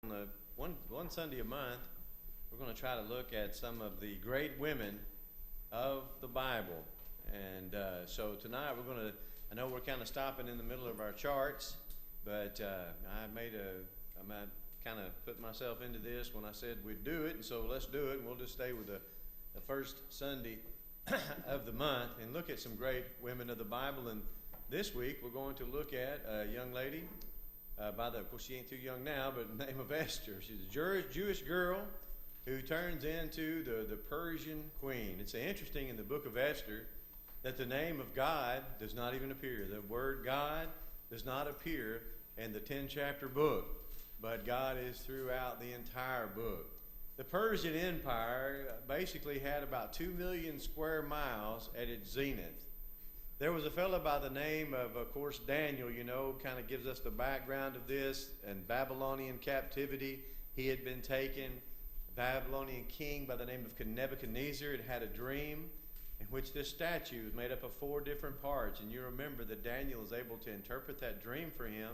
On the one Sunday a month, we're going to try to look at some of the great women of the Bible. And so tonight I know we're kind of stopping in the middle of our charts, but I might kind of put myself into this when I said we'd do it, and so let's do it, and we'll just stay with the first Sunday of the month and look at some great women of the Bible. And this week we're going to look at a young lady. Of course, she ain't too young now, but the name of Esther. She's a Jewish girl who turns into the Persian queen. It's interesting in the book of Esther that the name of God does not even appear. The word God does not appear in the 10-chapter book, but God is throughout the entire book. The Persian Empire basically had about 2 million square miles at its zenith. There was a fellow by the name of course, Daniel, kind of gives us the background of this. In Babylonian captivity, he had been taken. A Babylonian king by the name of Nebuchadnezzar had a dream in which this statue was made up of 4 different parts. And you remember that Daniel is able to interpret that dream for him.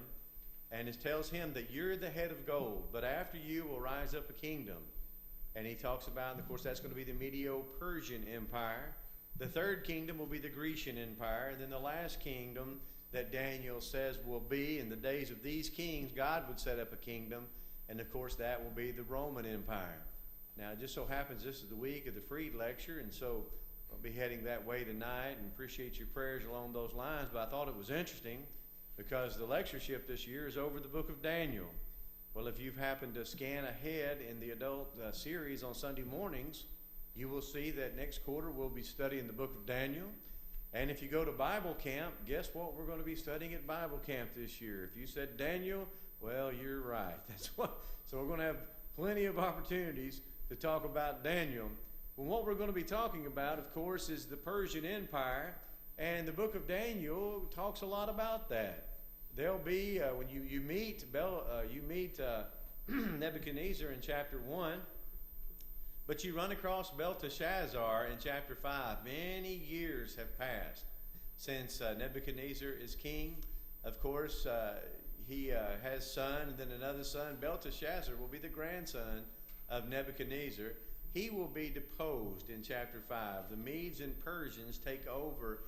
And it tells him that you're the head of gold, but after you will rise up a kingdom. And he talks about, and of course, that's going to be the Medo-Persian Empire. The third kingdom will be the Grecian Empire. And then the last kingdom that Daniel says will be, in the days of these kings, God would set up a kingdom. And of course, that will be the Roman Empire. Now, it just so happens this is the week of the Freed lecture. And so I'll be heading that way tonight and appreciate your prayers along those lines. But I thought it was interesting because the lectureship this year is over the book of Daniel. Well, if you've happened to scan ahead in the adult series on Sunday mornings, you will see that next quarter we'll be studying the book of Daniel. And if you go to Bible camp, guess what we're going to be studying at Bible camp this year? If you said Daniel, well, you're right. So we're going to have plenty of opportunities to talk about Daniel. Well, what we're going to be talking about, of course, is the Persian Empire. And the book of Daniel talks a lot about that. There'll be, when you meet Nebuchadnezzar in chapter 1, but you run across Belteshazzar in chapter 5. Many years have passed since Nebuchadnezzar is king. Of course, he has son and then another son. Belteshazzar will be the grandson of Nebuchadnezzar. He will be deposed in chapter 5. The Medes and Persians take over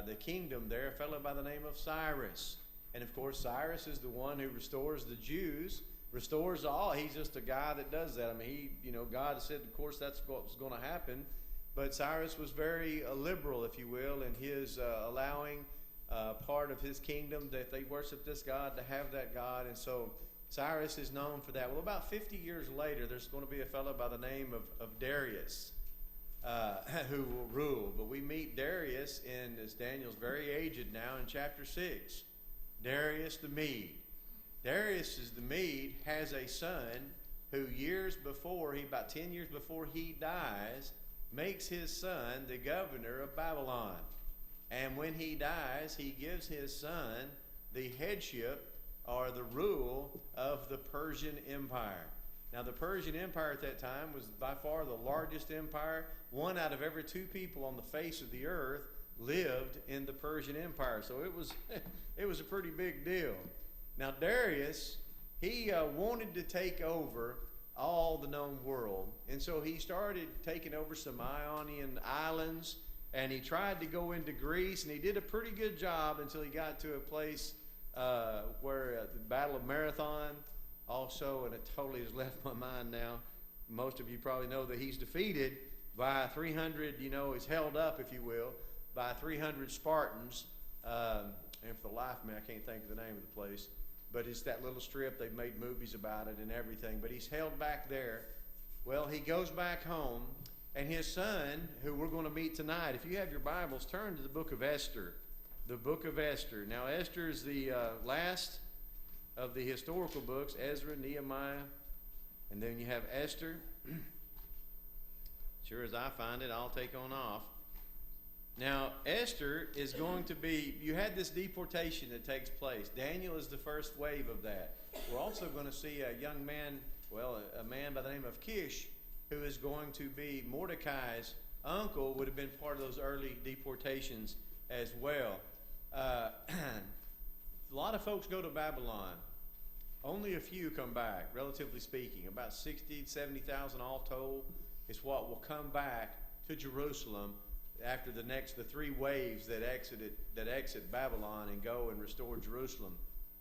the kingdom there, a fellow by the name of Cyrus. And of course, Cyrus is the one who restores the Jews. Restores all. He's just a guy that does that. I mean, God said, of course, that's what was going to happen. But Cyrus was very liberal, if you will, in his allowing part of his kingdom that they worship this God to have that God. And so Cyrus is known for that. Well, about 50 years later, there's going to be a fellow by the name of Darius who will rule. But we meet Darius as Daniel's very aged now in chapter 6. Darius the Mede. Darius the Mede has a son who about 10 years before he dies, makes his son the governor of Babylon. And when he dies, he gives his son the headship or the rule of the Persian Empire. Now, the Persian Empire at that time was by far the largest empire. 1 out of every 2 people on the face of the earth lived in the Persian Empire. So it was a pretty big deal. Now, Darius, he wanted to take over all the known world. And so he started taking over some Ionian islands. And he tried to go into Greece. And he did a pretty good job until he got to a place where the Battle of Marathon also, and it totally has left my mind now. Most of you probably know that he's defeated by 300, he's held up, if you will, by 300 Spartans. And for the life of me, I can't think of the name of the place. But it's that little strip. They've made movies about it and everything. But he's held back there. Well, he goes back home. And his son, who we're going to meet tonight, if you have your Bibles, turn to the book of Esther. The book of Esther. Now, Esther is the last of the historical books. Ezra, Nehemiah. And then you have Esther. Sure as I find it, I'll take on off. Now, Esther is going to be, you had this deportation that takes place. Daniel is the first wave of that. We're also going to see a young man, a man by the name of Kish, who is going to be Mordecai's uncle, would have been part of those early deportations as well. A lot of folks go to Babylon. Only a few come back, relatively speaking. About 60, 70,000 all told is what will come back to Jerusalem after the three waves that exit Babylon and go and restore Jerusalem.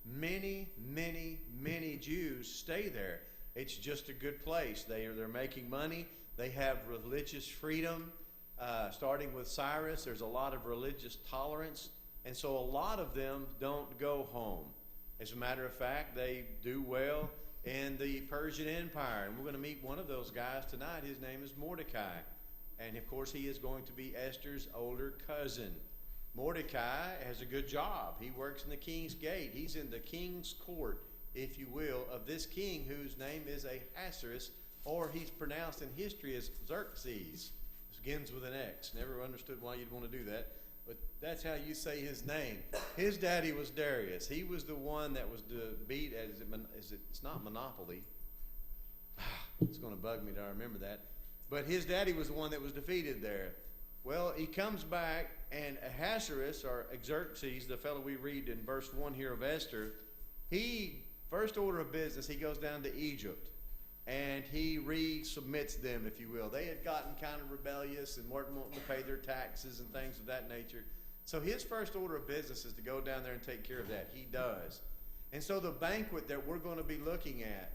Many, many, many Jews stay there. It's just a good place. They're making money. They have religious freedom. Starting with Cyrus, there's a lot of religious tolerance. And so a lot of them don't go home. As a matter of fact, they do well in the Persian Empire. And we're going to meet one of those guys tonight. His name is Mordecai. And of course, he is going to be Esther's older cousin. Mordecai has a good job. He works in the king's gate. He's in the king's court, if you will, of this king whose name is Ahasuerus, or he's pronounced in history as Xerxes. It begins with an X. Never understood why you'd want to do that, but that's how you say his name. His daddy was Darius. He was the one that was beat it's not Monopoly. It's going to bug me to remember that. But his daddy was the one that was defeated there. Well, he comes back, and Ahasuerus, or Xerxes, the fellow we read in verse 1 here of Esther, first order of business, he goes down to Egypt, and he resubmits them, if you will. They had gotten kind of rebellious and weren't wanting to pay their taxes and things of that nature. So his first order of business is to go down there and take care of that. He does. And so the banquet that we're going to be looking at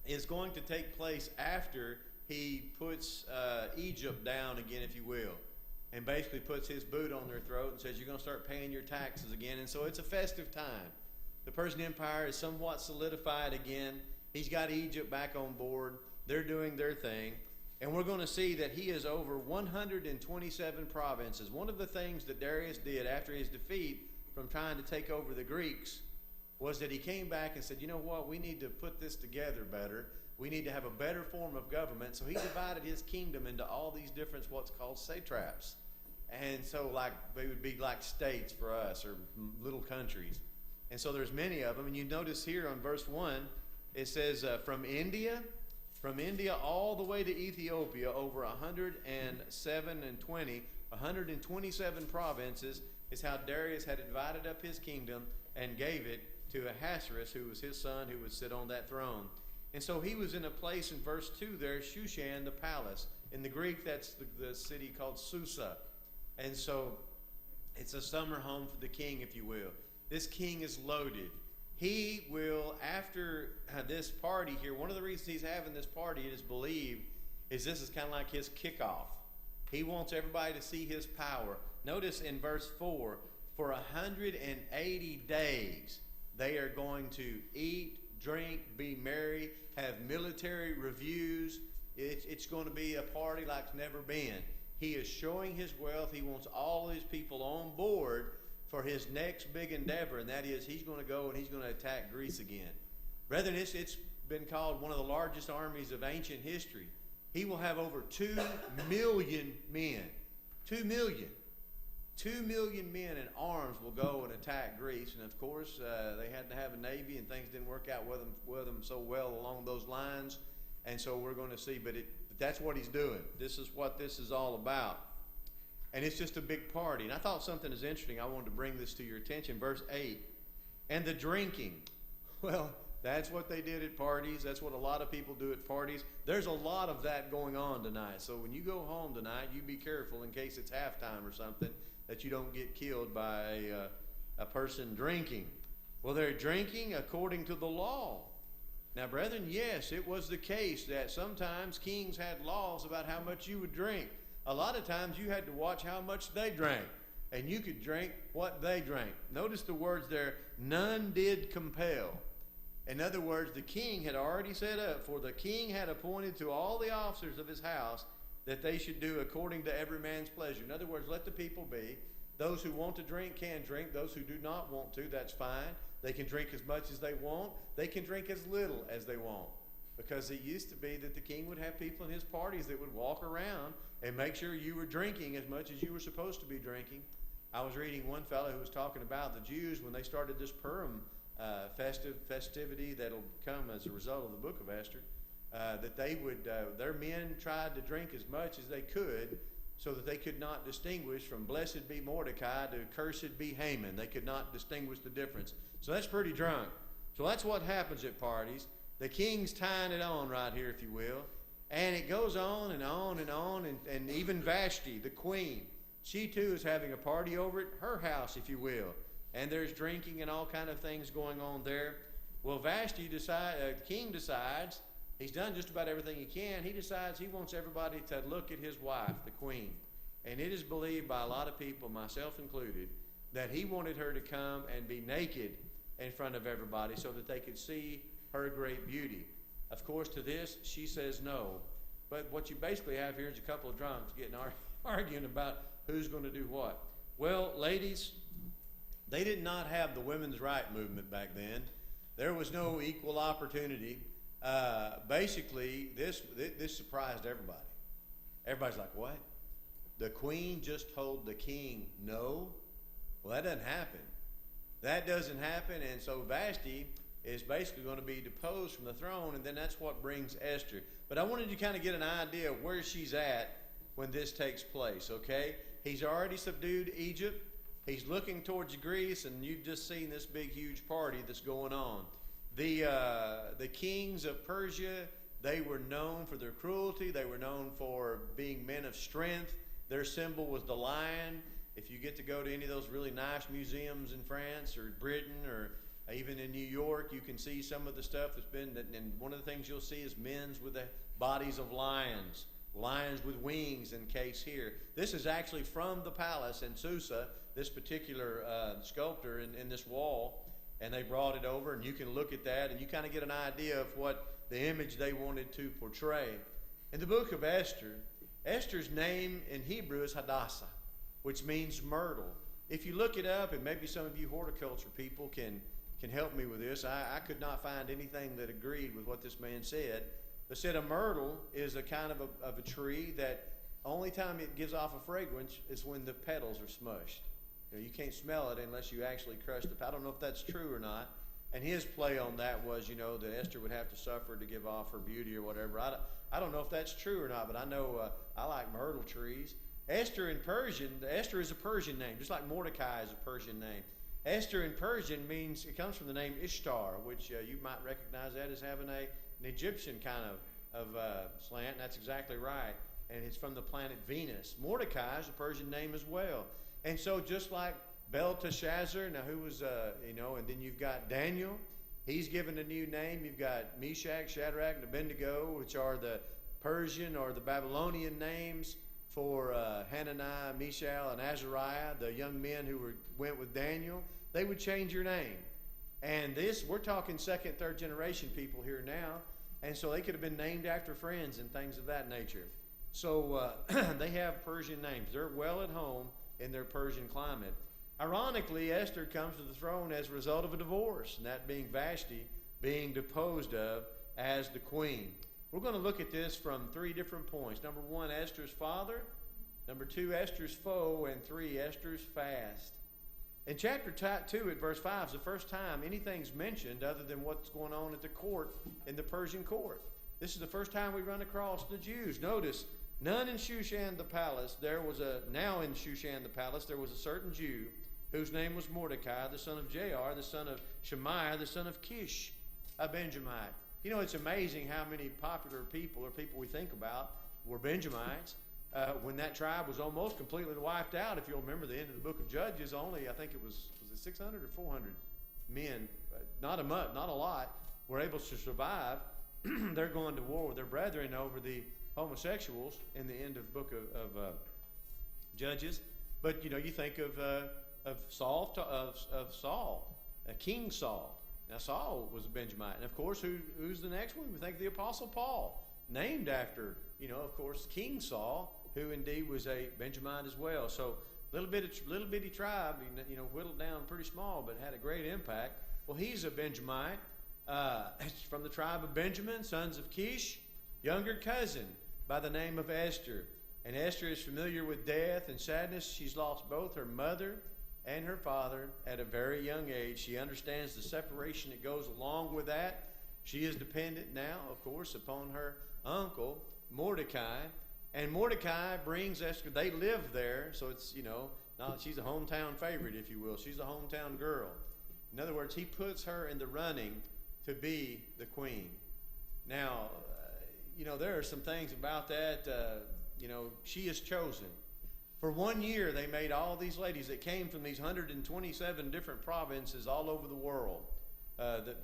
is going to take place after he puts Egypt down again, if you will, and basically puts his boot on their throat and says, you're going to start paying your taxes again. And so it's a festive time. The Persian Empire is somewhat solidified again. He's got Egypt back on board. They're doing their thing. And we're going to see that he is over 127 provinces. One of the things that Darius did after his defeat from trying to take over the Greeks was that he came back and said, you know what, we need to put this together better. We need to have a better form of government. So he divided his kingdom into all these different what's called satraps. And so they would be like states for us, or little countries. And so there's many of them. And you notice here on verse 1, it says from India all the way to Ethiopia, over 127 provinces is how Darius had divided up his kingdom and gave it to Ahasuerus, who was his son, who would sit on that throne. And so he was in a place in verse 2 there, Shushan, the palace. In the Greek, that's the city called Susa. And so it's a summer home for the king, if you will. This king is loaded. He will, after this party here, one of the reasons he's having this party, it is believed, is this is kind of like his kickoff. He wants everybody to see his power. Notice in verse 4, for 180 days, they are going to eat, drink, be merry, have military reviews. It's going to be a party like it's never been. He is showing his wealth. He wants all his people on board for his next big endeavor, and that is he's going to go and he's going to attack Greece again. Brethren, it's been called one of the largest armies of ancient history. He will have over 2 million men. 2 million. 2 million men in arms will go and attack Greece. And of course, they had to have a navy, and things didn't work out with them so well along those lines. And so we're going to see, but that's what he's doing. This is what this is all about. And it's just a big party. And I thought something is interesting. I wanted to bring this to your attention. Verse 8, and the drinking. Well, that's what they did at parties. That's what a lot of people do at parties. There's a lot of that going on tonight. So when you go home tonight, you be careful in case it's halftime or something, that you don't get killed by a person drinking. Well, they're drinking according to the law. Now, brethren, yes, it was the case that sometimes kings had laws about how much you would drink. A lot of times you had to watch how much they drank, and you could drink what they drank. Notice the words there, none did compel. In other words, the king had already set up, for the king had appointed to all the officers of his house that they should do according to every man's pleasure. In other words, let the people be. Those who want to drink can drink. Those who do not want to, that's fine. They can drink as much as they want. They can drink as little as they want. Because it used to be that the king would have people in his parties that would walk around and make sure you were drinking as much as you were supposed to be drinking. I was reading one fellow who was talking about the Jews when they started this Purim festivity that'll come as a result of the book of Esther, that they would, their men tried to drink as much as they could so that they could not distinguish from blessed be Mordecai to cursed be Haman. They could not distinguish the difference. So that's pretty drunk. So that's what happens at parties. The king's tying it on right here, if you will. And it goes on and on and on. And even Vashti, the queen, she too is having a party over at her house, if you will. And there's drinking and all kind of things going on there. Well, the king decides, he's done just about everything he can. He decides he wants everybody to look at his wife, the queen. And it is believed by a lot of people, myself included, that he wanted her to come and be naked in front of everybody so that they could see her great beauty. Of course, to this, she says no. But what you basically have here is a couple of drunks getting arguing about who's going to do what. Well, ladies, they did not have the women's right movement back then. There was no equal opportunity. Basically, this surprised everybody. Everybody's like, what? The queen just told the king no? Well, that doesn't happen. That doesn't happen, and so Vashti is basically going to be deposed from the throne, and then that's what brings Esther. But I wanted you to kind of get an idea of where she's at when this takes place, okay? He's already subdued Egypt. He's looking towards Greece, and you've just seen this big, huge party that's going on. The kings of Persia, they were known for their cruelty. They were known for being men of strength. Their symbol was the lion. If you get to go to any of those really nice museums in France or Britain or even in New York, you can see some of the stuff that's been, and one of the things you'll see is men's with the bodies of lions, lions with wings in case here. This is actually from the palace in Susa, this particular sculptor in this wall, and they brought it over, and you can look at that, and you kind of get an idea of what the image they wanted to portray. In the book of Esther, Esther's name in Hebrew is Hadassah, which means myrtle. If you look it up, and maybe some of you horticulture people can help me with this, I could not find anything that agreed with what this man said. But said a myrtle is a kind of a tree that only time it gives off a fragrance is when the petals are smushed. You can't smell it unless you actually crush the. I don't know if that's true or not. And his play on that was, that Esther would have to suffer to give off her beauty or whatever. I don't know if that's true or not, but I know I like myrtle trees. Esther in Persian, Esther is a Persian name, just like Mordecai is a Persian name. Esther in Persian it comes from the name Ishtar, which you might recognize that as having an Egyptian kind of slant, and that's exactly right. And it's from the planet Venus. Mordecai is a Persian name as well. And so just like Belteshazzar, now who was, and then you've got Daniel. He's given a new name. You've got Meshach, Shadrach, and Abednego, which are the Persian or the Babylonian names for Hananiah, Mishael, and Azariah, the young men who went with Daniel. They would change your name. And we're talking second, third generation people here now. And so they could have been named after friends and things of that nature. So they have Persian names. They're well at home in their Persian climate. Ironically, Esther comes to the throne as a result of a divorce, and that being Vashti being deposed of as the queen. We're going to look at this from three different points. Number one, Esther's father. Number two, Esther's foe. And three, Esther's fast. In chapter 2 at verse 5 is the first time anything's mentioned other than what's going on at the court, in the Persian court. This is the first time we run across the Jews. Notice, none in Shushan the palace. Now in Shushan the palace, there was a certain Jew whose name was Mordecai, the son of Jair, the son of Shemaiah, the son of Kish, a Benjamite. It's amazing how many popular people or people we think about were Benjamites. When that tribe was almost completely wiped out, if you'll remember the end of the book of Judges, only, I think it was it 600 or 400 men, not a lot, were able to survive. They're going to war with their brethren over the homosexuals in the end of the book of Judges. But, you think of Saul, King Saul. Now, Saul was a Benjamite. And, of course, who's the next one? We think of the Apostle Paul, named after, of course, King Saul, who indeed was a Benjamite as well. So, little bitty tribe, whittled down pretty small, but had a great impact. Well, he's a Benjamite from the tribe of Benjamin, sons of Kish, younger cousin by the name of Esther. And Esther is familiar with death and sadness. She's lost both her mother and her father at a very young age. She understands the separation that goes along with that. She is dependent now, of course, upon her uncle, Mordecai. And Mordecai brings Esther, they live there, so it's, she's a hometown favorite, if you will. She's a hometown girl. In other words, he puts her in the running to be the queen. Now, there are some things about that. She is chosen. For 1 year, they made all these ladies that came from these 127 different provinces all over the world, the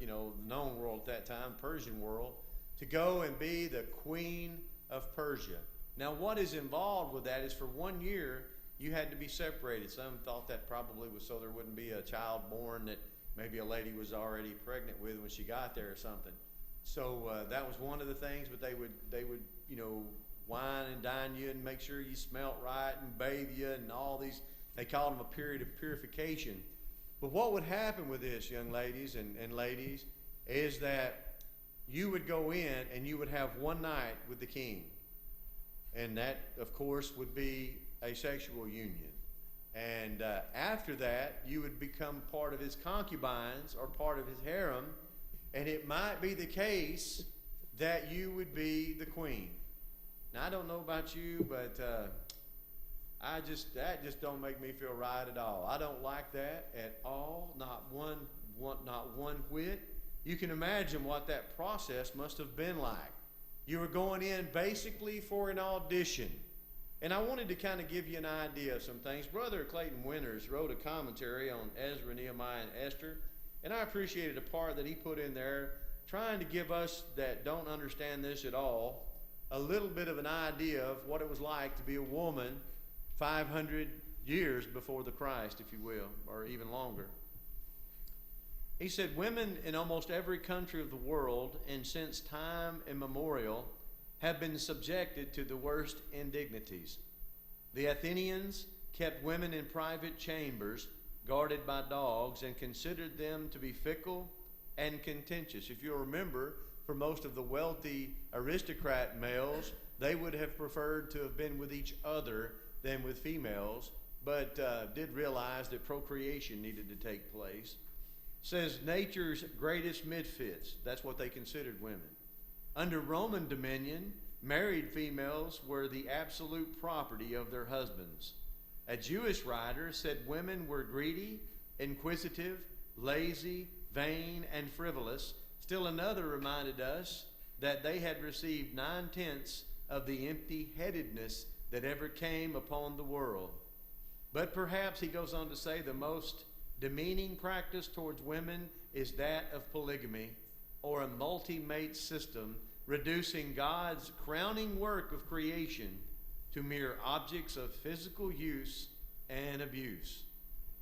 known world at that time, Persian world, to go and be the queen of Persia. Now, what is involved with that is for 1 year, you had to be separated. Some thought that probably was so there wouldn't be a child born that maybe a lady was already pregnant with when she got there or something. So that was one of the things, but they would wine and dine you and make sure you smelt right and bathe you and all these. They called them a period of purification. But what would happen with this, young ladies and ladies, is that you would go in and you would have one night with the king. And that, of course, would be a sexual union. And after that, you would become part of his concubines or part of his harem. And it might be the case that you would be the queen. Now, I don't know about you, but that just don't make me feel right at all. I don't like that at all, not one whit. You can imagine what that process must have been like. You were going in basically for an audition. And I wanted to kind of give you an idea of some things. Brother Clayton Winters wrote a commentary on Ezra, Nehemiah, and Esther. And I appreciated a part that he put in there, trying to give us that don't understand this at all a little bit of an idea of what it was like to be a woman 500 years before the Christ, if you will, or even longer. He said, women in almost every country of the world and since time immemorial have been subjected to the worst indignities. The Athenians kept women in private chambers guarded by dogs and considered them to be fickle and contentious. If you'll remember, for most of the wealthy aristocrat males, they would have preferred to have been with each other than with females, but did realize that procreation needed to take place. Says nature's greatest misfits. That's what they considered women. Under Roman dominion, married females were the absolute property of their husbands. A Jewish writer said women were greedy, inquisitive, lazy, vain, and frivolous. Still another reminded us that they had received 9/10 of the empty-headedness that ever came upon the world. But perhaps, he goes on to say, the most demeaning practice towards women is that of polygamy, or a multi-mate system, reducing God's crowning work of creation to mere objects of physical use and abuse.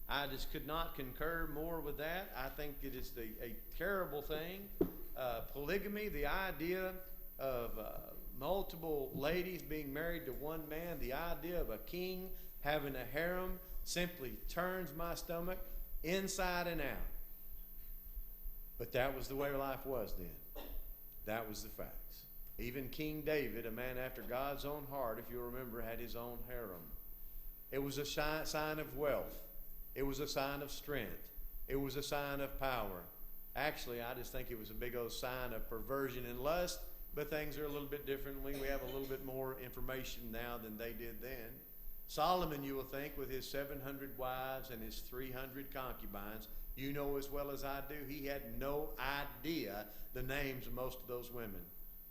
I just could not concur more with that. I think it is a terrible thing. Polygamy, the idea of multiple ladies being married to one man, the idea of a king having a harem, simply turns my stomach inside and out. But that was the way life was then. That was the facts. Even King David, a man after God's own heart, if you'll remember, had his own harem. It was a sign of wealth. It was a sign of strength. It was a sign of power. Actually, I just think it was a big old sign of perversion and lust, but things are a little bit different. We have a little bit more information now than they did then. Solomon, you will think, with his 700 wives and his 300 concubines, you know as well as I do, he had no idea the names of most of those women.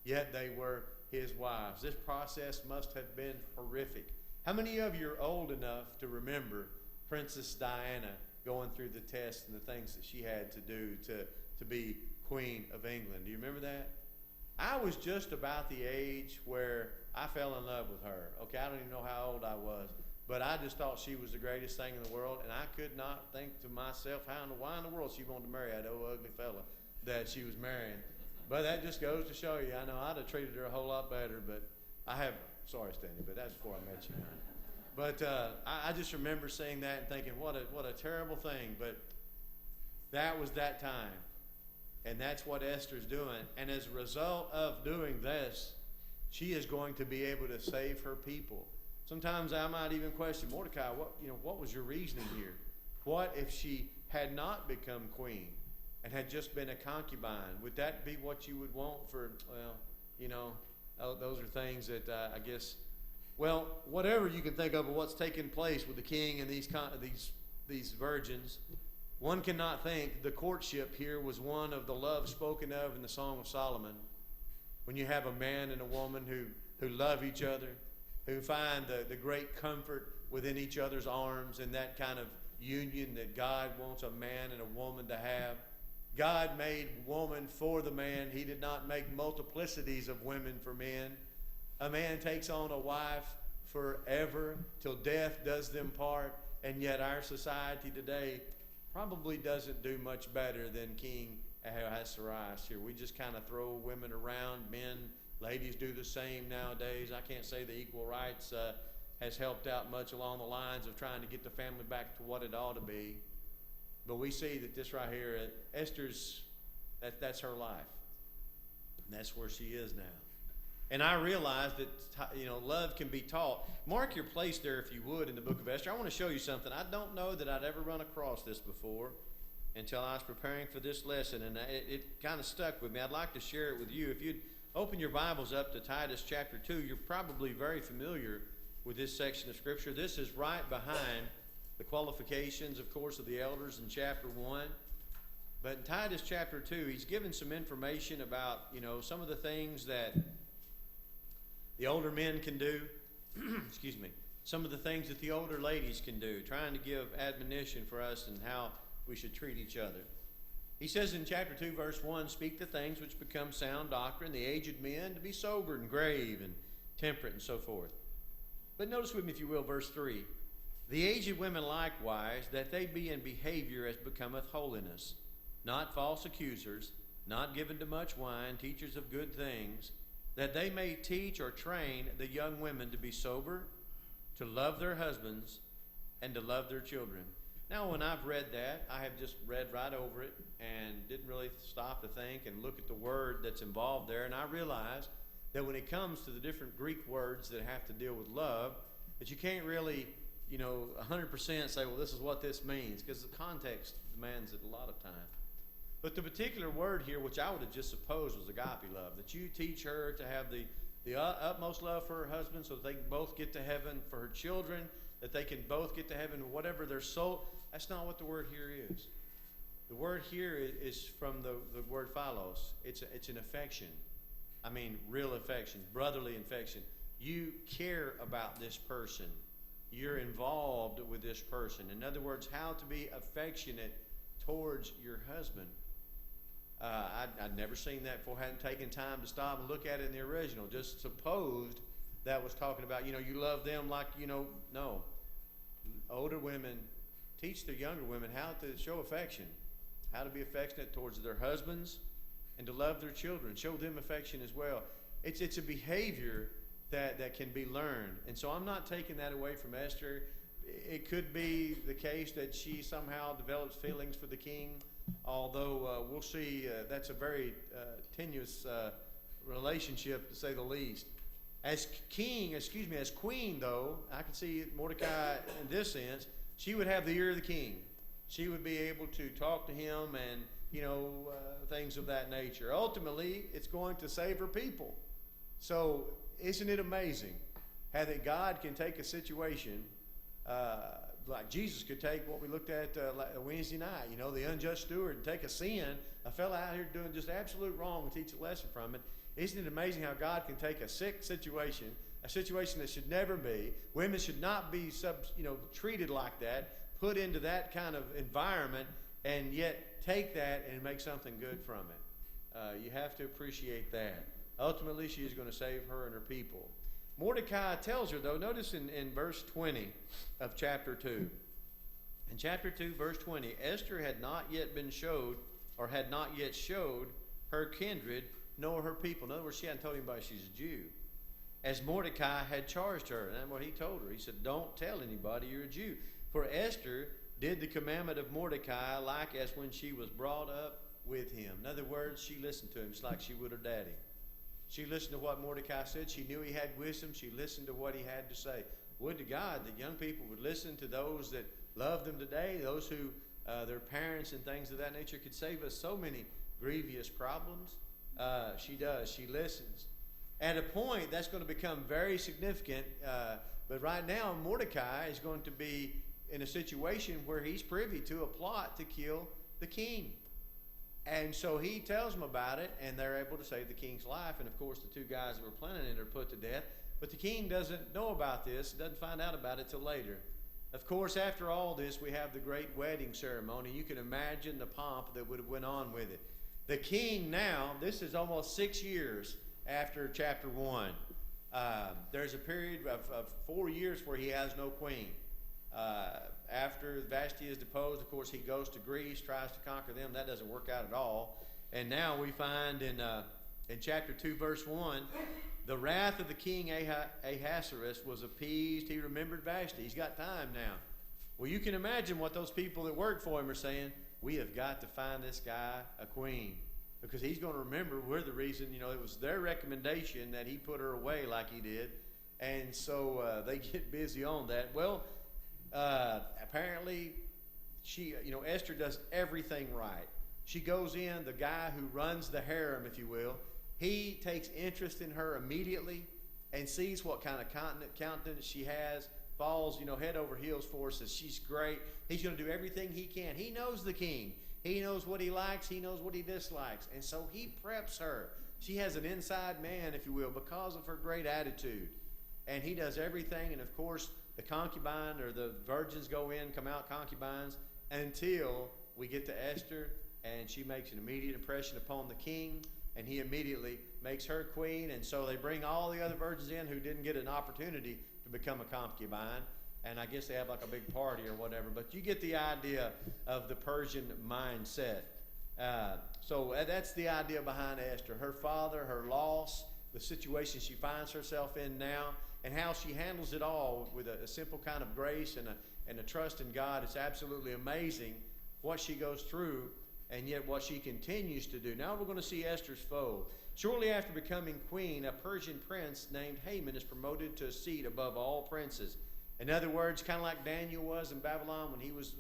Yet they were his wives. This process must have been horrific. How many of you are old enough to remember Princess Diana going through the tests and the things that she had to do to be Queen of England? Do you remember that? I was just about the age where I fell in love with her. Okay, I don't even know how old I was, but I just thought she was the greatest thing in the world, and I could not think to myself why in the world she wanted to marry that old ugly fella that she was marrying. But that just goes to show you, I know I'd have treated her a whole lot better, but I haven't. Sorry, Stanley, but that's before I met you. But I just remember seeing that and thinking, what a terrible thing. But that was that time. And that's what Esther's doing. And as a result of doing this, she is going to be able to save her people. Sometimes I might even question, Mordecai, what was your reasoning here? What if she had not become queen and had just been a concubine? Would that be what you would want for, those are things that I guess, whatever you can think of what's taking place with the king and these virgins. One cannot think the courtship here was one of the love spoken of in the Song of Solomon. When you have a man and a woman who love each other, who find the great comfort within each other's arms and that kind of union that God wants a man and a woman to have. God made woman for the man. He did not make multiplicities of women for men. A man takes on a wife forever till death does them part, and yet our society today probably doesn't do much better than King Ahasuerus here. We just kind of throw women around. Men, ladies do the same nowadays. I can't say the equal rights has helped out much along the lines of trying to get the family back to what it ought to be. But we see that this right here, Esther's, that's her life. And that's where she is now. And I realize that, love can be taught. Mark your place there, if you would, in the book of Esther. I want to show you something. I don't know that I'd ever run across this before until I was preparing for this lesson, and it kind of stuck with me. I'd like to share it with you. If you'd open your Bibles up to Titus chapter 2, you're probably very familiar with this section of Scripture. This is right behind the qualifications, of course, of the elders in chapter 1. But in Titus chapter 2, he's given some information about, some of the things that the older men can do. Excuse me. Some of the things that the older ladies can do, trying to give admonition for us and how we should treat each other. He says in chapter 2, verse 1, "Speak the things which become sound doctrine, the aged men to be sober and grave and temperate," and so forth. But notice with me, if you will, verse 3. "The aged women likewise, that they be in behavior as becometh holiness, not false accusers, not given to much wine, teachers of good things, that they may teach or train the young women to be sober, to love their husbands, and to love their children." Now, when I've read that, I have just read right over it and didn't really stop to think and look at the word that's involved there. And I realized that when it comes to the different Greek words that have to deal with love, that you can't really, 100% say, well, this is what this means, because the context demands it a lot of time. But the particular word here, which I would have just supposed was agape love, that you teach her to have the utmost love for her husband so that they can both get to heaven, for her children, that they can both get to heaven, whatever their soul. That's not what the word here is. The word here is from the word philos. It's an affection. I mean, real affection, brotherly affection. You care about this person. You're involved with this person. In other words, how to be affectionate towards your husband. I'd never seen that before. Hadn't taken time to stop and look at it in the original. Just supposed that was talking about, you love them like, no. Older women teach the younger women how to show affection, how to be affectionate towards their husbands, and to love their children. Show them affection as well. It's a behavior that can be learned. And so I'm not taking that away from Esther. It could be the case that she somehow develops feelings for the king, although we'll see that's a very tenuous relationship, to say the least. As queen, though, I can see Mordecai in this sense, she would have the ear of the king. She would be able to talk to him and, things of that nature. Ultimately, it's going to save her people. So, isn't it amazing how that God can take a situation like Jesus could take what we looked at Wednesday night, the unjust steward, and take a sin, a fellow out here doing just absolute wrong, and teach a lesson from it. Isn't it amazing how God can take a sick situation, a situation that should never be, women should not be treated like that, put into that kind of environment, and yet take that and make something good from it. You have to appreciate that. Ultimately, she is going to save her and her people. Mordecai tells her, though, notice in verse 20 of chapter 2. In chapter 2, verse 20, Esther had not yet been showed, or had not yet showed her kindred, nor her people. In other words, she hadn't told anybody she's a Jew. As Mordecai had charged her. And that's what he told her. He said, don't tell anybody you're a Jew. For Esther did the commandment of Mordecai like as when she was brought up with him. In other words, she listened to him just like she would her daddy. She listened to what Mordecai said. She knew he had wisdom. She listened to what he had to say. Would to God that young people would listen to those that love them today, those who their parents and things of that nature could save us so many grievous problems. She does. She listens. At a point, that's going to become very significant. But right now, Mordecai is going to be in a situation where he's privy to a plot to kill the king. And so he tells them about it, and they're able to save the king's life. And of course, the two guys that were planning it are put to death. But the king doesn't know about this, doesn't find out about it till later. Of course, after all this, we have the great wedding ceremony. You can imagine the pomp that would have went on with it. The king now, this is almost 6 years after chapter 1. There's a period of 4 years where he has no queen. After Vashti is deposed, of course, he goes to Greece, tries to conquer them. That doesn't work out at all. And now we find in chapter 2, verse 1, the wrath of the king Ahasuerus was appeased. He remembered Vashti. He's got time now. Well, you can imagine what those people that work for him are saying. We have got to find this guy a queen, because he's going to remember we're the reason, it was their recommendation that he put her away like he did. And so they get busy on that. Well, apparently she, Esther does everything right. She goes in, the guy who runs the harem, if you will, he takes interest in her immediately and sees what kind of countenance she has, falls, head over heels for her, says she's great. He's going to do everything he can. He knows the king. He knows what he likes. He knows what he dislikes. And so he preps her. She has an inside man, if you will, because of her great attitude. And he does everything. And of course, the concubine or the virgins go in, come out concubines, until we get to Esther, and she makes an immediate impression upon the king, and he immediately makes her queen. And so they bring all the other virgins in who didn't get an opportunity to become a concubine, and I guess they have like a big party or whatever, but you get the idea of the Persian mindset. So that's the idea behind Esther. Her father, her loss, the situation she finds herself in now, and how she handles it all with a simple kind of grace and a trust in God. It's absolutely amazing what she goes through, and yet what she continues to do. Now we're going to see Esther's foe. Shortly after becoming queen, a Persian prince named Haman is promoted to a seat above all princes. In other words, kind of like Daniel was in Babylon when he was,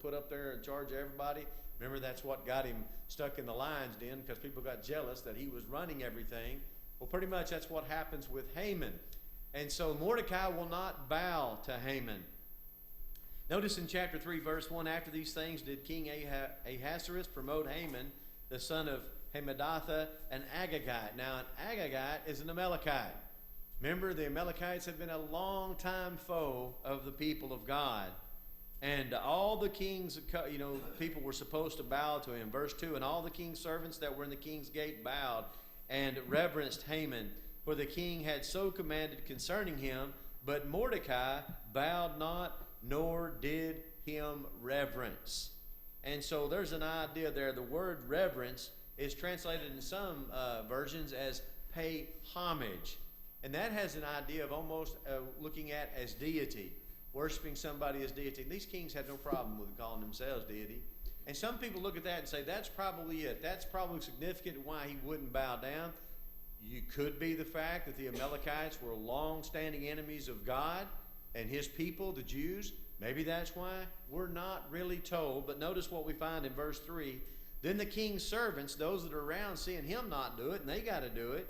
put up there in charge of everybody. Remember, that's what got him stuck in the lion's den, because people got jealous that he was running everything. Well, pretty much that's what happens with Haman. And so Mordecai will not bow to Haman. Notice in chapter 3, verse 1, after these things did King Ahasuerus promote Haman, the son of Hammedatha, an Agagite. Now, an Agagite is an Amalekite. Remember, the Amalekites have been a long-time foe of the people of God. And all the king's, people were supposed to bow to him. Verse 2, and all the king's servants that were in the king's gate bowed and reverenced Haman, for the king had so commanded concerning him. But Mordecai bowed not, nor did him reverence. And so there's an idea there. The word reverence is translated in some versions as pay homage. And that has an idea of almost looking at as deity, worshiping somebody as deity. These kings had no problem with calling themselves deity. And some people look at that and say, that's probably it. That's probably significant why he wouldn't bow down. You could be the fact that the Amalekites were long-standing enemies of God and his people, the Jews. Maybe that's why. We're not really told. But notice what we find in verse 3. Then the king's servants, those that are around seeing him not do it, and they got to do it,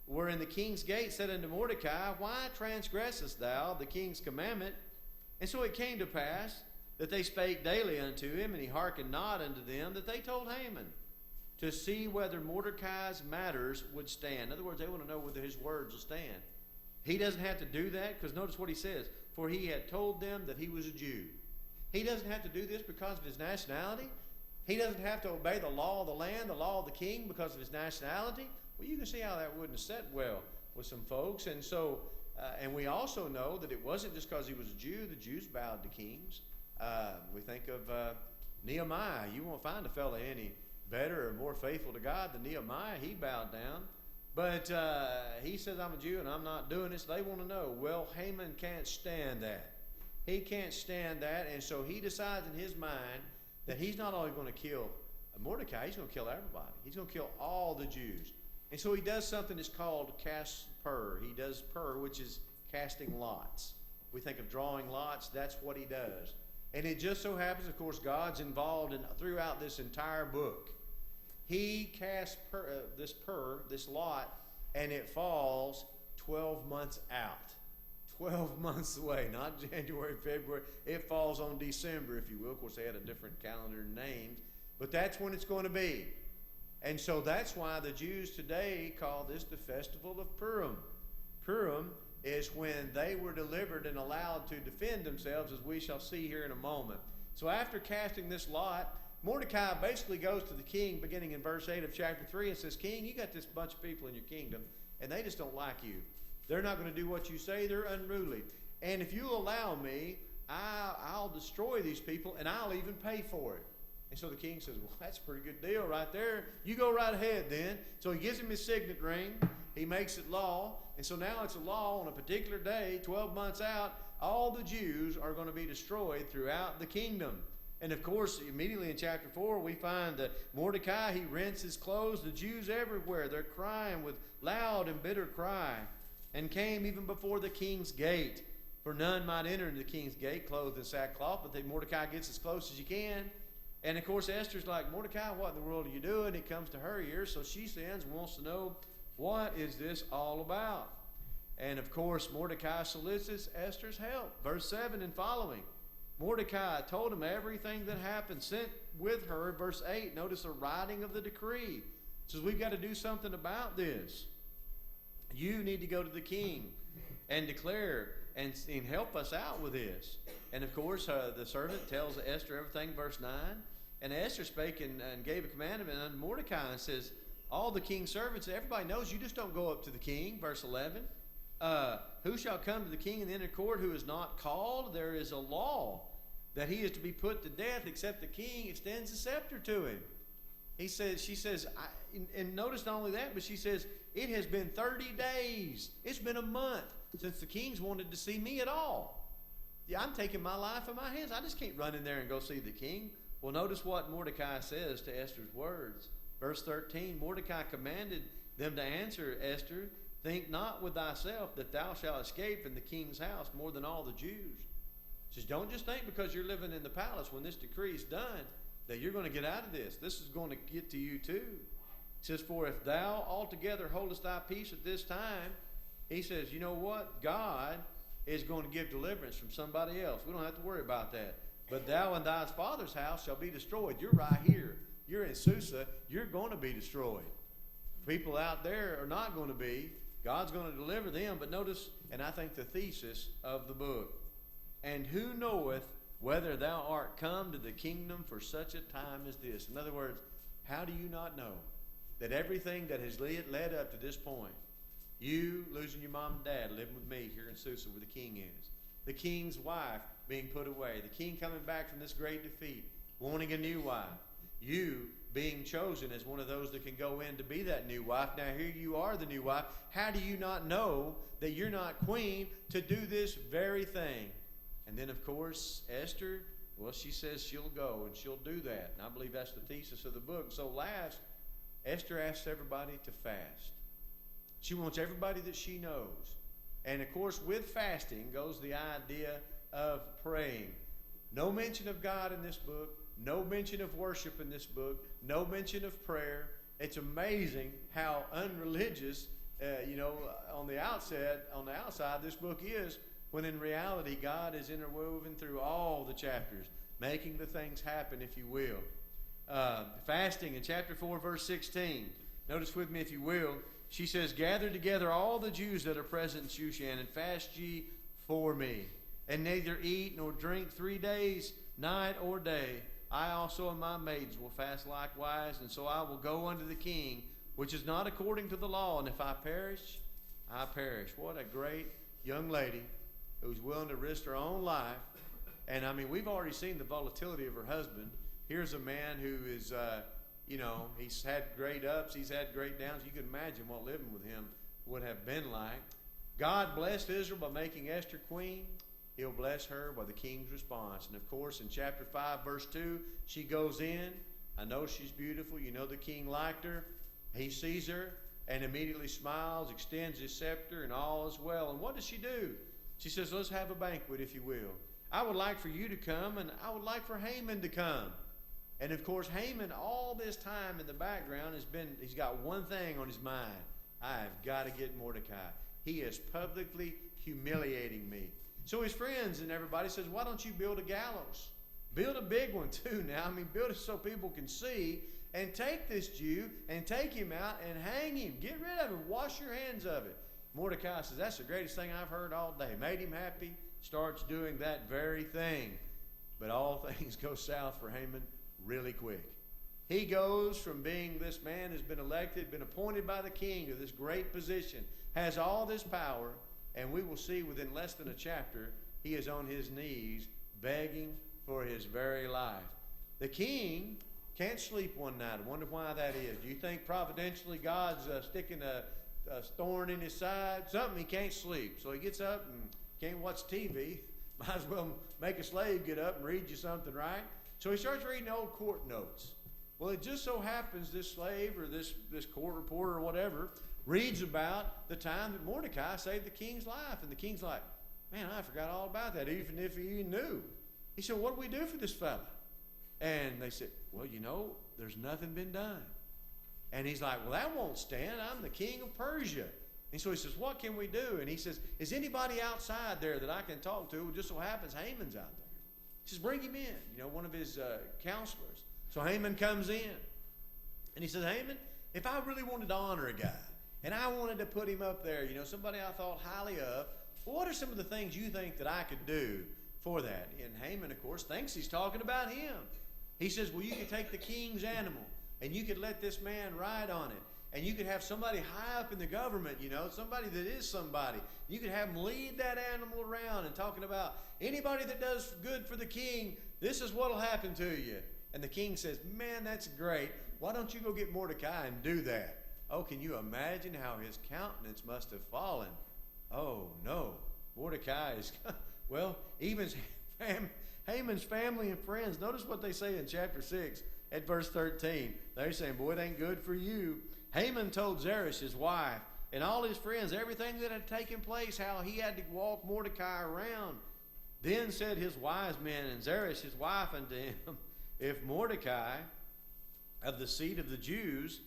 were in the king's gate, said unto Mordecai, why transgressest thou the king's commandment? And so it came to pass that they spake daily unto him, and he hearkened not unto them, that they told Haman to see whether Mordecai's matters would stand. In other words, they want to know whether his words will stand. He doesn't have to do that, because notice what he says. For he had told them that he was a Jew. He doesn't have to do this because of his nationality. He doesn't have to obey the law of the land, the law of the king, because of his nationality. Well, you can see how that wouldn't have set well with some folks. And so, and we also know that it wasn't just because he was a Jew. The Jews bowed to kings. We think of Nehemiah. You won't find a fellow any better or more faithful to God than Nehemiah. He bowed down. But he says, I'm a Jew and I'm not doing this. They want to know. Well, Haman can't stand that. He can't stand that. And so he decides in his mind that he's not only going to kill Mordecai, he's going to kill everybody. He's going to kill all the Jews. And so he does something that's called cast pur. He does pur, which is casting lots. We think of drawing lots. That's what he does. And it just so happens, of course, God's involved throughout this entire book. He casts this lot, and it falls 12 months out. 12 months away, not January, February. It falls on December, if you will. Of course, they had a different calendar and names, but that's when it's going to be. And so that's why the Jews today call this the festival of Purim. Purim is when they were delivered and allowed to defend themselves, as we shall see here in a moment. So after casting this lot, Mordecai basically goes to the king, beginning in verse 8 of chapter 3, and says, King, you got this bunch of people in your kingdom, and they just don't like you. They're not going to do what you say. They're unruly. And if you allow me, I'll destroy these people, and I'll even pay for it. And so the king says, well, that's a pretty good deal right there. You go right ahead then. So he gives him his signet ring. He makes it law. And so now it's a law on a particular day, 12 months out, all the Jews are going to be destroyed throughout the kingdom. And of course, immediately in chapter 4, we find that Mordecai, he rents his clothes. The Jews everywhere, they're crying with loud and bitter cry, and came even before the king's gate. For none might enter into the king's gate clothed in sackcloth, but Mordecai gets as close as he can. And of course, Esther's like, Mordecai, what in the world are you doing? It comes to her ears, so she sends and wants to know, what is this all about? And of course, Mordecai solicits Esther's help. Verse 7 and following. Mordecai told him everything that happened, sent with her. Verse 8, notice the writing of the decree. It says, we've got to do something about this. You need to go to the king and declare and help us out with this. And of course, the servant tells Esther everything, verse 9. And Esther spake and gave a commandment unto Mordecai and says, all the king's servants, everybody knows you just don't go up to the king. Verse 11. Who shall come to the king in the inner court who is not called? There is a law that he is to be put to death except the king extends the scepter to him. She says, and notice not only that, but she says, it has been 30 days. It's been a month since the king's wanted to see me at all. Yeah, I'm taking my life in my hands. I just can't run in there and go see the king. Well, notice what Mordecai says to Esther's words. Verse 13, Mordecai commanded them to answer Esther, think not with thyself that thou shalt escape in the king's house more than all the Jews. He says, don't just think because you're living in the palace when this decree is done that you're going to get out of this. This is going to get to you too. He says, for if thou altogether holdest thy peace at this time, he says, you know what? God is going to give deliverance from somebody else. We don't have to worry about that. But thou and thy father's house shall be destroyed. You're right here. You're in Susa. You're going to be destroyed. People out there are not going to be. God's going to deliver them. But notice, and I think the thesis of the book, and who knoweth whether thou art come to the kingdom for such a time as this? In other words, how do you not know that everything that has led up to this point, you losing your mom and dad, living with me here in Susa where the king is, the king's wife being put away, the king coming back from this great defeat, wanting a new wife, you being chosen as one of those that can go in to be that new wife. Now here you are the new wife. How do you not know that you're not queen to do this very thing? And then, of course, Esther, well, she says she'll go and she'll do that. And I believe that's the thesis of the book. So last, Esther asks everybody to fast. She wants everybody that she knows. And, of course, with fasting goes the idea of praying. No mention of God in this book. No mention of worship in this book. No mention of prayer. It's amazing how unreligious, on the outside, this book is, when in reality, God is interwoven through all the chapters, making the things happen, if you will. Fasting in chapter 4, verse 16. Notice with me, if you will. She says, gather together all the Jews that are present in Shushan, and fast ye for me. And neither eat nor drink 3 days, night or day. I also and my maids will fast likewise, and so I will go unto the king, which is not according to the law. And if I perish, I perish. What a great young lady who's willing to risk her own life. And I mean, we've already seen the volatility of her husband. Here's a man who is, he's had great ups, he's had great downs. You can imagine what living with him would have been like. God blessed Israel by making Esther queen. He'll bless her by the king's response. And of course, in chapter 5, verse 2, she goes in. I know she's beautiful. You know the king liked her. He sees her and immediately smiles, extends his scepter, and all is well. And what does she do? She says, let's have a banquet, if you will. I would like for you to come, and I would like for Haman to come. And of course, Haman, all this time in the background, he's got one thing on his mind. I've got to get Mordecai. He is publicly humiliating me. So his friends and everybody says, why don't you build a gallows? Build a big one too now. I mean, build it so people can see, and take this Jew and take him out and hang him. Get rid of him. Wash your hands of it. Mordecai says, that's the greatest thing I've heard all day. Made him happy. Starts doing that very thing. But all things go south for Haman really quick. He goes from being this man who's been elected, been appointed by the king to this great position, has all this power, and we will see within less than a chapter, he is on his knees begging for his very life. The king can't sleep one night. I wonder why that is. Do you think providentially God's sticking a thorn in his side? Something, he can't sleep. So he gets up and can't watch TV. Might as well make a slave get up and read you something, right? So he starts reading old court notes. Well, it just so happens this slave or this court reporter or whatever reads about the time that Mordecai saved the king's life. And the king's like, man, I forgot all about that, even if he knew. He said, what do we do for this fella? And they said, well, there's nothing been done. And he's like, well, that won't stand. I'm the king of Persia. And so he says, what can we do? And he says, is anybody outside there that I can talk to? Well, just so happens Haman's out there. He says, bring him in, one of his counselors. So Haman comes in. And he says, Haman, if I really wanted to honor a guy, and I wanted to put him up there, somebody I thought highly of, well, what are some of the things you think that I could do for that? And Haman, of course, thinks he's talking about him. He says, well, you could take the king's animal, and you could let this man ride on it. And you could have somebody high up in the government, somebody that is somebody. You could have them lead that animal around and talking about anybody that does good for the king, this is what will happen to you. And the king says, man, that's great. Why don't you go get Mordecai and do that? Oh, can you imagine how his countenance must have fallen? Oh, no. Mordecai is, well, even Haman's family and friends, notice what they say in chapter 6 at verse 13. They're saying, boy, it ain't good for you. Haman told Zeresh, his wife, and all his friends, everything that had taken place, how he had to walk Mordecai around. Then said his wise men and Zeresh, his wife, unto him, if Mordecai of the seed of the Jews,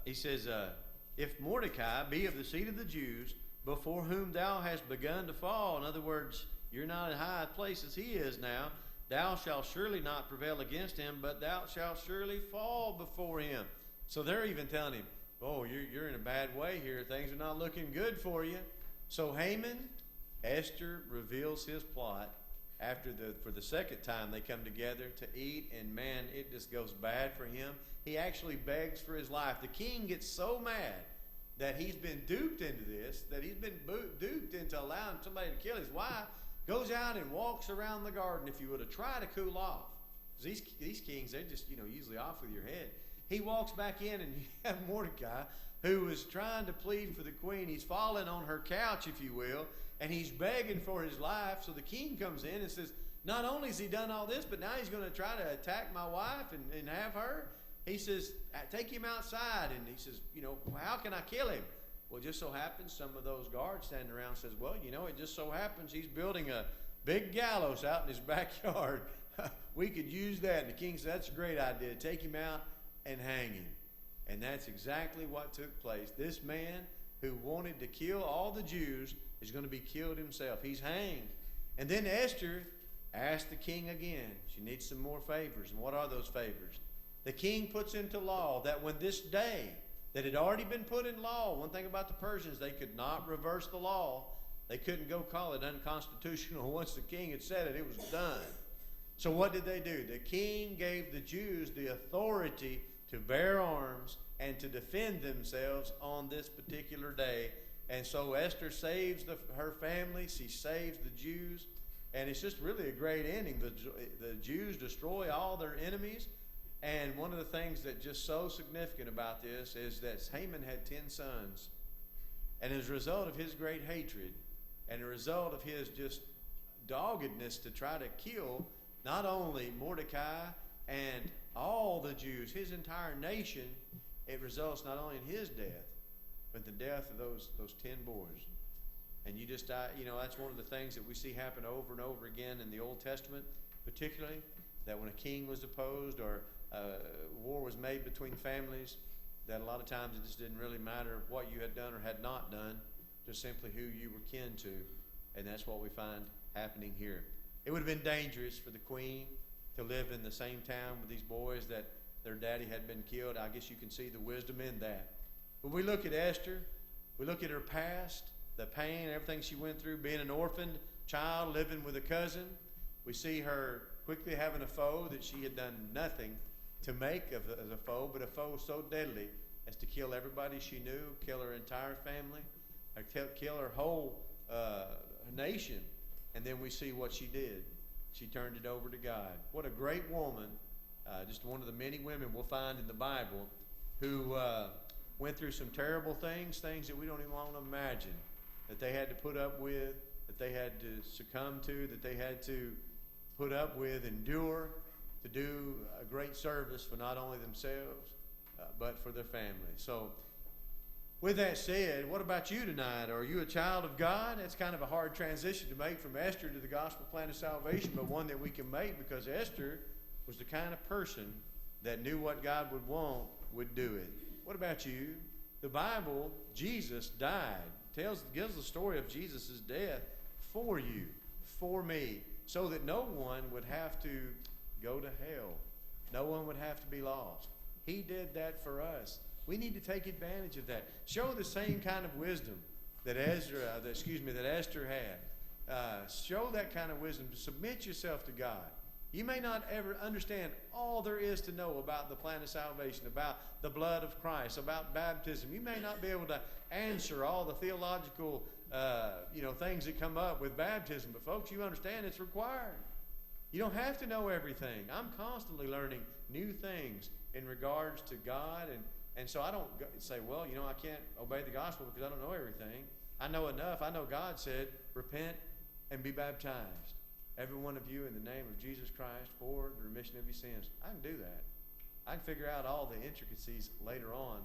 he says, if Mordecai be of the seed of the Jews, before whom thou hast begun to fall, in other words, you're not as high a place as he is now, thou shalt surely not prevail against him, but thou shalt surely fall before him. So they're even telling him, oh, you're in a bad way here. Things are not looking good for you. So Haman, Esther reveals his plot for the second time they come together to eat, and man, it just goes bad for him. He actually begs for his life. The king gets so mad that he's been duped into this, that he's been duped into allowing somebody to kill his wife, goes out and walks around the garden, if you will, to try to cool off. Because these kings, they're just, usually off with your head. He walks back in, and you have Mordecai, who is trying to plead for the queen. He's fallen on her couch, if you will, and he's begging for his life. So the king comes in and says, not only has he done all this, but now he's going to try to attack my wife and have her. He says, take him outside. And he says, how can I kill him? Well, it just so happens some of those guards standing around says, well, it just so happens he's building a big gallows out in his backyard. We could use that. And the king said, that's a great idea. Take him out and hang him. And that's exactly what took place. This man who wanted to kill all the Jews is going to be killed himself. He's hanged. And then Esther asked the king again. She needs some more favors. And what are those favors? The king puts into law that when this day that had already been put in law, one thing about the Persians, they could not reverse the law. They couldn't go call it unconstitutional. Once the king had said it, it was done. So what did they do? The king gave the Jews the authority to bear arms and to defend themselves on this particular day. And so Esther saves her family. She saves the Jews. And it's just really a great ending. The Jews destroy all their enemies. And one of the things that's just so significant about this is that Haman had 10 sons. And as a result of his great hatred and a result of his just doggedness to try to kill not only Mordecai and all the Jews, his entire nation, it results not only in his death, but the death of those 10 boys. And that's one of the things that we see happen over and over again in the Old Testament, particularly, that when a king was deposed or war was made between families, that a lot of times it just didn't really matter what you had done or had not done. just simply who you were kin to. And that's what we find happening here. It would have been dangerous for the queen to live in the same town with these boys that their daddy had been killed. I guess you can see the wisdom in that. When we look at Esther, we look at her past, the pain, everything she went through, being an orphaned child, living with a cousin. We see her quickly having a foe that she had done nothing to make as a foe, but a foe so deadly as to kill everybody she knew, kill her entire family, kill her whole nation. And then we see what she did. She turned it over to God. What a great woman, just one of the many women we'll find in the Bible who went through some terrible things that we don't even want to imagine, that they had to put up with, that they had to succumb to, that they had to put up with, endure, to do a great service for not only themselves, but for their family. So, with that said, what about you tonight? Are you a child of God? It's kind of a hard transition to make from Esther to the gospel plan of salvation, but one that we can make because Esther was the kind of person that knew what God would want, would do it. What about you? The Bible, Jesus died, gives the story of Jesus' death for you, for me, so that no one would have to go to hell. No one would have to be lost. He did that for us. We need to take advantage of that. Show the same kind of wisdom that Esther had. Show that kind of wisdom. Submit yourself to God. You may not ever understand all there is to know about the plan of salvation, about the blood of Christ, about baptism. You may not be able to answer all the theological things that come up with baptism, but folks, you understand it's required. You don't have to know everything. I'm constantly learning new things in regards to God, and so I don't say, well, I can't obey the gospel because I don't know everything. I know enough. I know God said, repent and be baptized, every one of you, in the name of Jesus Christ for the remission of your sins. I can do that. I can figure out all the intricacies later on